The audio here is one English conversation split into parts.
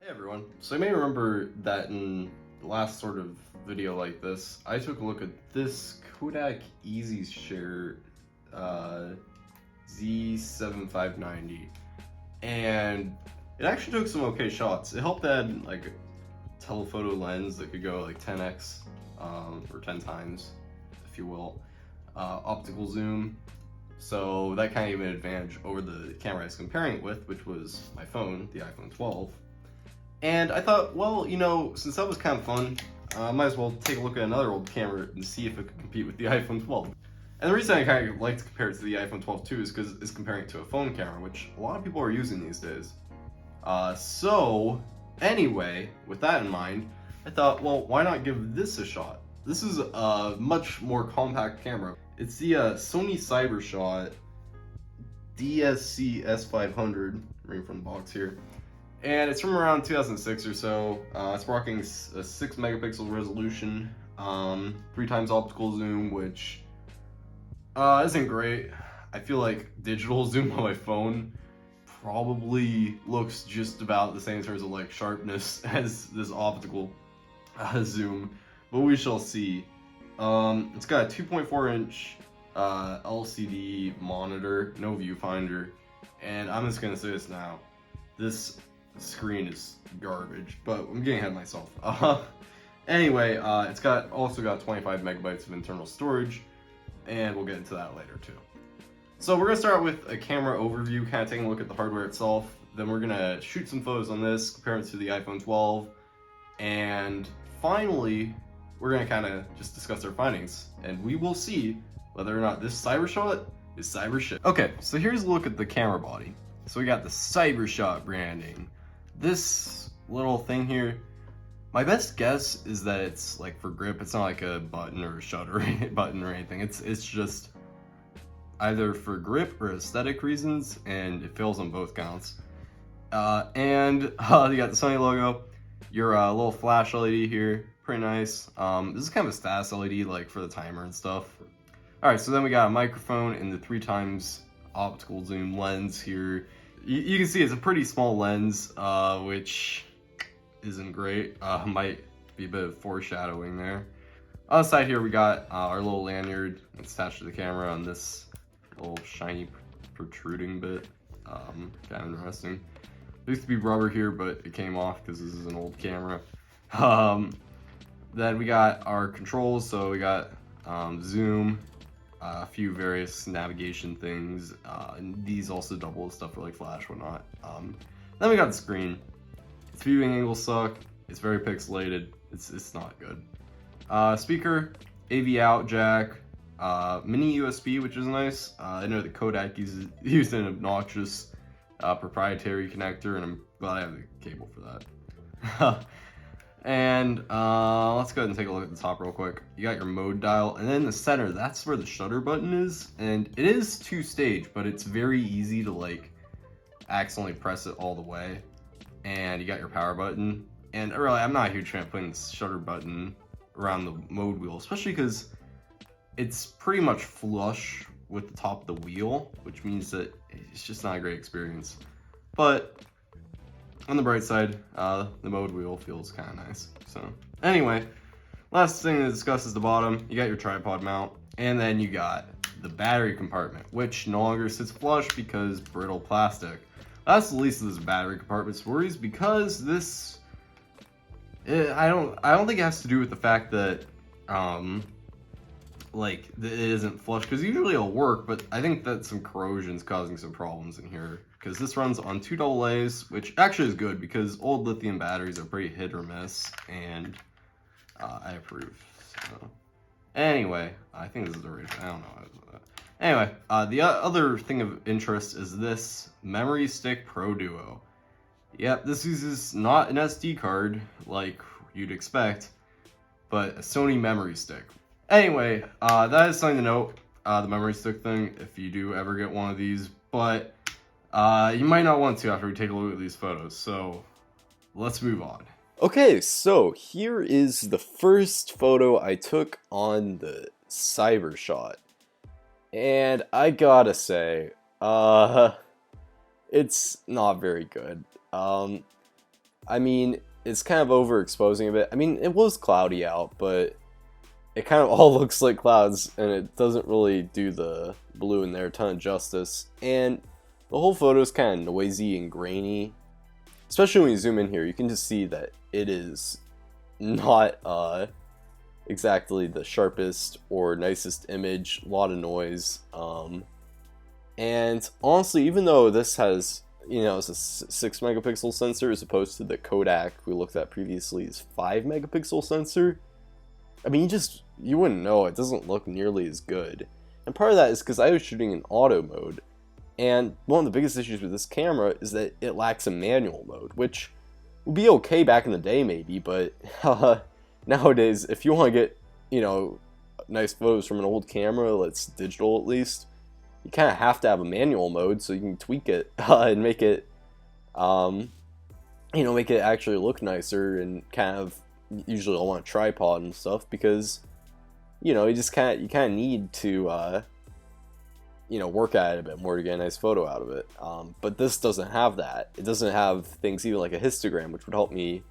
Hey everyone, so you may remember that in the last sort of video like this, I took a look at this Kodak EasyShare Z7590, and it actually took some okay shots. It helped add like a telephoto lens that could go like 10x or 10 times, if you will, optical zoom. So that kind of gave me an advantage over the camera I was comparing it with, which was my phone, the iPhone 12. And I thought, well, since that was kind of fun, I might as well take a look at another old camera and see if it could compete with the iPhone 12. And the reason I kind of like to compare it to the iPhone 12 too is because it's comparing it to a phone camera, which a lot of people are using these days. So anyway, with that in mind, I thought, well, why not give this a shot? This is a much more compact camera. It's the Sony Cyber-shot DSC-S500, right from the box here. And it's from around 2006 or so. It's rocking a 6 megapixel resolution, 3 times optical zoom, which isn't great. I feel like digital zoom on my phone probably looks just about the same in terms of like sharpness as this optical zoom, but we shall see. It's got a 2.4 inch LCD monitor, no viewfinder, and I'm just gonna say this now. This screen is garbage, but I'm getting ahead of myself. Anyway, it's also got 25 megabytes of internal storage, and we'll get into that later too. So we're gonna start with a camera overview, kind of taking a look at the hardware itself. Then we're gonna shoot some photos on this, compare it to the iPhone 12, and finally, we're gonna kind of just discuss our findings, and we will see whether or not this Cyber-shot is cyber shit. Okay, so here's a look at the camera body. So we got the Cyber-shot branding. This little thing here, my best guess is that it's like for grip. It's not like a button or a shutter button or anything. It's just either for grip or aesthetic reasons, and it fails on both counts. And you got the Sony logo, your little flash LED here, pretty nice. This is kind of a status LED, like for the timer and stuff. All right, so then we got a microphone and the 3 times optical zoom lens here. You can see it's a pretty small lens, which isn't great. Might be a bit of foreshadowing there. On the side here, we got our little lanyard. It's attached to the camera on this little shiny protruding bit. Kind of interesting. There used to be rubber here, but it came off because this is an old camera. Then we got our controls. So we got zoom, a few various navigation things, and these also double stuff for like flash, whatnot. Then we got the screen. Its viewing angles suck. It's very pixelated. It's not good. Speaker, AV out jack, mini USB, which is nice. I know the Kodak used an obnoxious proprietary connector, and I'm glad I have the cable for that. And let's go ahead and take a look at the top real quick. You got your mode dial, and then in the center, that's where the shutter button is. And it is 2-stage, but it's very easy to like accidentally press it all the way. And you got your power button. And really, I'm not a huge fan of putting the shutter button around the mode wheel, especially because it's pretty much flush with the top of the wheel, which means that it's just not a great experience. But on the bright side, the mode wheel feels kind of nice. So anyway, last thing to discuss is the bottom. You got your tripod mount, and then you got the battery compartment, which no longer sits flush because brittle plastic. That's the least of this battery compartment's worries, because this, I don't think it has to do with the fact that like it isn't flush, because usually it'll work, but I think that some corrosion's causing some problems in here, because this runs on 2 AA's, which actually is good because old lithium batteries are pretty hit or miss, and I approve. So anyway, I think this is the right, I don't know. Anyway, the other thing of interest is this Memory Stick Pro Duo. Yep, this uses not an SD card like you'd expect, but a Sony memory stick. Anyway, that is something to note, the memory stick thing, if you do ever get one of these, but you might not want to after we take a look at these photos, so let's move on. Okay, so here is the first photo I took on the Cyber-shot, and I gotta say, it's not very good. I mean, it's kind of overexposing a bit. I mean, it was cloudy out, but it kind of all looks like clouds, and it doesn't really do the blue in there a ton of justice. And the whole photo is kind of noisy and grainy, especially when you zoom in here. You can just see that it is not exactly the sharpest or nicest image. A lot of noise. And honestly, even though this has, you know, it's a 6 megapixel sensor as opposed to the Kodak we looked at previously's 5 megapixel sensor, I mean, you wouldn't know. It doesn't look nearly as good. And part of that is because I was shooting in auto mode, and one of the biggest issues with this camera is that it lacks a manual mode, which would be okay back in the day maybe, but nowadays, if you want to get, you know, nice photos from an old camera that's digital at least, you kind of have to have a manual mode so you can tweak it and make it, you know, make it actually look nicer, and kind of, usually I'll want a tripod and stuff, because, you know, you kind of need to, you know, work at it a bit more to get a nice photo out of it. But this doesn't have that. It doesn't have things even like a histogram, which would help me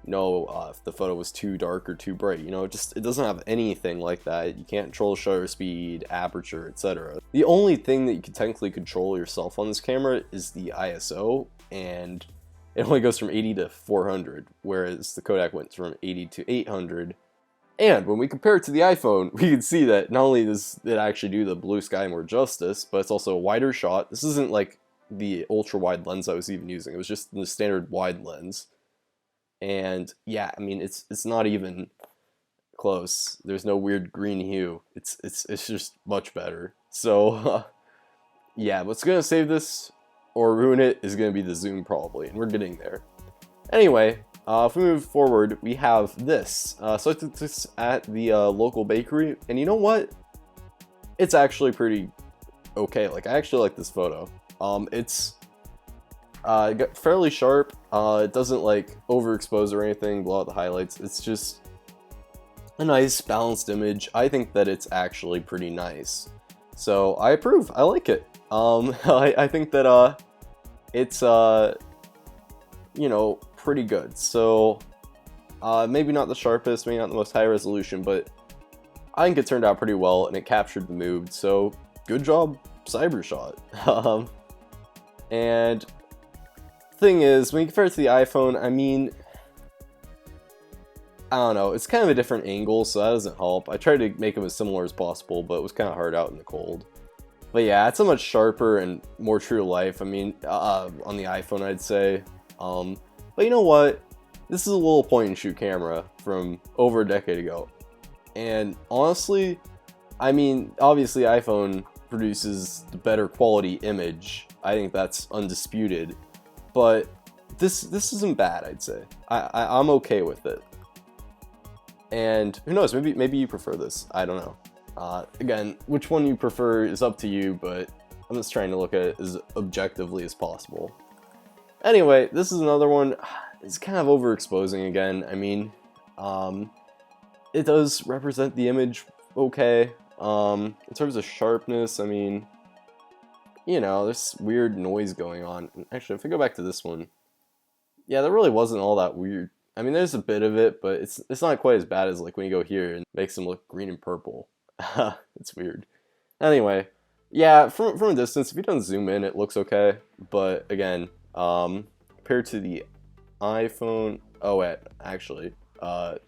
know if the photo was too dark or too bright. You know, it doesn't have anything like that. You can't control shutter speed, aperture, etc. The only thing that you can technically control yourself on this camera is the ISO, and it only goes from 80 to 400, whereas the Kodak went from 80 to 800. And when we compare it to the iPhone, we can see that not only does it actually do the blue sky more justice, but it's also a wider shot. This isn't like the ultra wide lens I was even using. It was just the standard wide lens. And yeah, I mean, it's not even close. There's no weird green hue. It's just much better. So yeah, what's gonna save this or ruin it is gonna be the zoom probably, and we're getting there. Anyway, if we move forward, we have this. So I took this at the local bakery, and you know what? It's actually pretty okay. Like, I actually like this photo. It's got fairly sharp. It doesn't like overexpose or anything, blow out the highlights. It's just a nice balanced image. I think that it's actually pretty nice. So I approve. I like it. I think that it's you know, pretty good. So maybe not the sharpest, maybe not the most high resolution, but I think it turned out pretty well and it captured the mood. So good job, Cyber-shot. And thing is, when you compare it to the iPhone, I mean, I don't know, it's kind of a different angle, so that doesn't help. I tried to make them as similar as possible, but it was kind of hard out in the cold. But yeah, it's a much sharper and more true to life. I mean, on the iPhone, I'd say. But you know what? This is a little point and shoot camera from over a decade ago. And honestly, I mean, obviously iPhone produces the better quality image. I think that's undisputed. But this isn't bad, I'd say. I'm okay with it. And who knows, maybe you prefer this. I don't know. Again, which one you prefer is up to you, but I'm just trying to look at it as objectively as possible. Anyway, this is another one. It's kind of overexposing again. I mean, it does represent the image okay. In terms of sharpness, I mean, you know, there's weird noise going on. Actually, if I go back to this one, yeah, there really wasn't all that weird. I mean, there's a bit of it, but it's not quite as bad as like when you go here and makes them look green and purple. It's weird. Anyway, yeah, from a distance, if you don't zoom in, it looks okay. But again, compared to the iPhone, oh wait, actually, I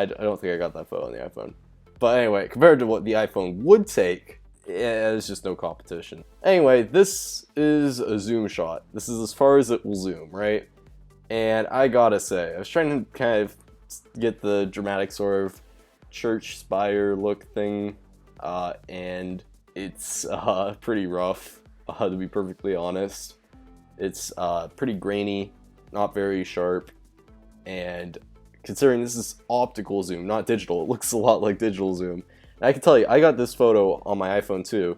don't think I got that photo on the iPhone. But anyway, compared to what the iPhone would take, yeah, there's just no competition. Anyway, this is a zoom shot. This is as far as it will zoom, right? And I gotta say, I was trying to kind of get the dramatic sort of church spire look thing, and it's pretty rough, to be perfectly honest. It's pretty grainy, not very sharp, and considering this is optical zoom, not digital, it looks a lot like digital zoom. And I can tell you, I got this photo on my iPhone too,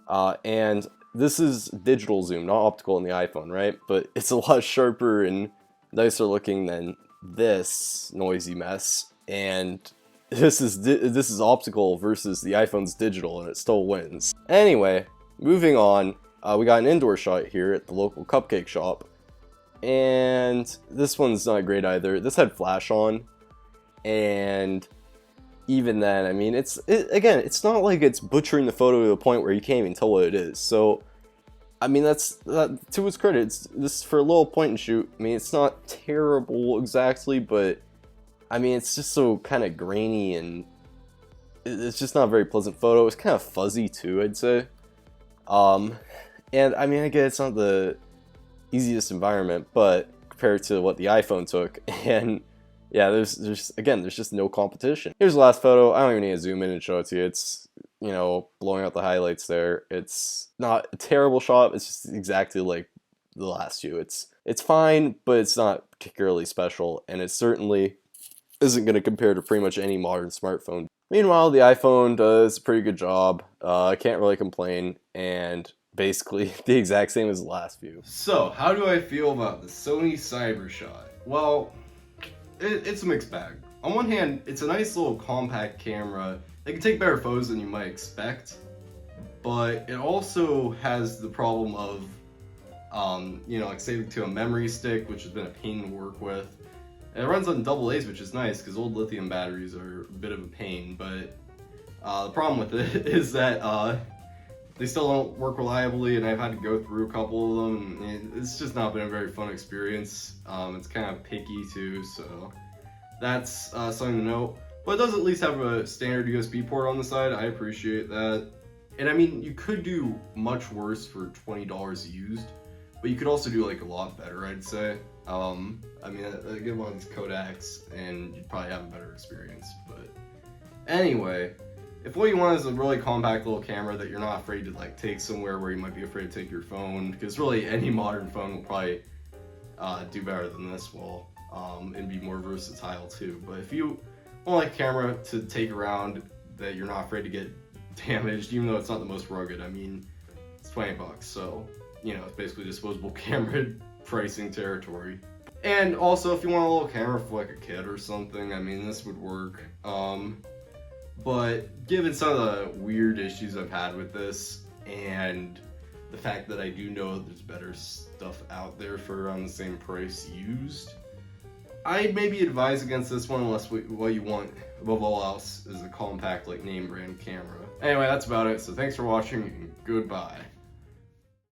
and this is digital zoom, not optical in the iPhone, right? But it's a lot sharper and nicer looking than this noisy mess, and this is optical versus the iPhone's digital, and it still wins. Anyway, moving on, we got an indoor shot here at the local cupcake shop, and this one's not great either. This had flash on, and even then, I mean, again, it's not like it's butchering the photo to the point where you can't even tell what it is. So, I mean, that to its credit. This is for a little point and shoot. I mean, it's not terrible exactly, but I mean, it's just so kind of grainy, and it's just not a very pleasant photo. It's kind of fuzzy too, I'd say. And I mean, I guess it's not the easiest environment, but compared to what the iPhone took, and yeah, there's just no competition. Here's the last photo. I don't even need to zoom in and show it to you. It's, you know, blowing out the highlights there. It's not a terrible shot. It's just exactly like the last few. It's fine, but it's not particularly special, and it certainly isn't going to compare to pretty much any modern smartphone. Meanwhile, the iPhone does a pretty good job. I can't really complain, and basically the exact same as the last few. So, how do I feel about the Sony Cyber-shot? Well, it's a mixed bag. On one hand, it's a nice little compact camera that can take better photos than you might expect, but it also has the problem of, you know, like saving to a memory stick, which has been a pain to work with. And it runs on AA's, which is nice because old lithium batteries are a bit of a pain, but the problem with it is that they still don't work reliably, and I've had to go through a couple of them, and it's just not been a very fun experience. It's kind of picky too, so that's something to note. But it does at least have a standard USB port on the side. I appreciate that. And I mean, you could do much worse for $20 used, but you could also do like a lot better, I'd say. I mean, I get one of these Kodaks, and you'd probably have a better experience. But anyway, if what you want is a really compact little camera that you're not afraid to like take somewhere where you might be afraid to take your phone, because really any modern phone will probably do better than this will, and be more versatile too. But if you want like a camera to take around that you're not afraid to get damaged, even though it's not the most rugged, I mean, it's $20, so you know, it's basically disposable camera pricing territory. And also, if you want a little camera for like a kid or something, I mean, this would work. But given some of the weird issues I've had with this, and the fact that I do know that there's better stuff out there for around the same price used, I'd maybe advise against this one unless what you want above all else is a compact like name brand camera. Anyway, that's about it. So thanks for watching, and goodbye.